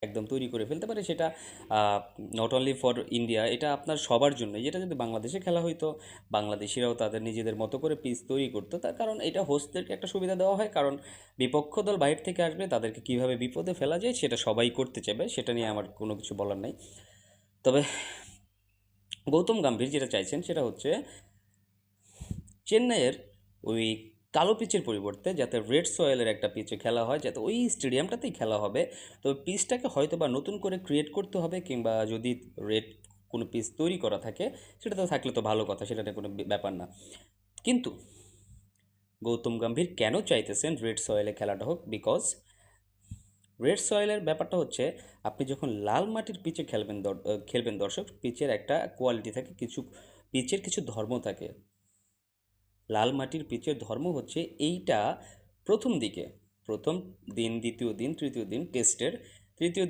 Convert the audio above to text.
একদম তৈরি করে ফেলতে পারে, সেটা নট অনলি ফর ইন্ডিয়া, এটা আপনার সবার জন্য। যেটা যদি বাংলাদেশে খেলা হইতো, বাংলাদেশিরাও তাদের নিজেদের মতো করে পিচ তৈরি করতো, তার কারণ এটা হোস্টদেরকে একটা সুবিধা দেওয়া হয়, কারণ বিপক্ষ দল বাইরে থেকে আসবে, তাদেরকে কিভাবে বিপদে ফেলা যায় সেটা সবাই করতে চাইবে, সেটা নিয়ে আমার কোনো কিছু বলার নাই। তবে গৌতম গম্ভীর যেটা চাইছেন সেটা হচ্ছে চেন্নাইয়ের ওই কালো পিচের পরিবর্তে যাতে রেড সয়েলের একটা পিচে খেলা হয়, যাতে ওই স্টেডিয়ামটাতেই খেলা হবে। তো পিচটাকে হয়তো বা নতুন করে ক্রিয়েট করতে হবে, কিংবা যদি রেড কোনো পিচ তৈরি করা থাকে সেটা তো থাকলে তো ভালো কথা, সেটা নিয়ে কোনো ব্যাপার না। কিন্তু গৌতম গম্ভীর কেন চাইতেছেন রেড সয়েলে খেলাটা হোক? বিকজ রেড সয়েলের ব্যাপারটা হচ্ছে, আপনি যখন লাল মাটির পিচে খেলবেন দর্শক, পিচের একটা কোয়ালিটি থাকে, কিছু পিচের কিছু ধর্ম থাকে। লাল মাটির পিচের ধর্ম হচ্ছে এইটা প্রথম দিকে, প্রথম দিন, দ্বিতীয় দিন, তৃতীয় দিন টেস্টের, তৃতীয় দিন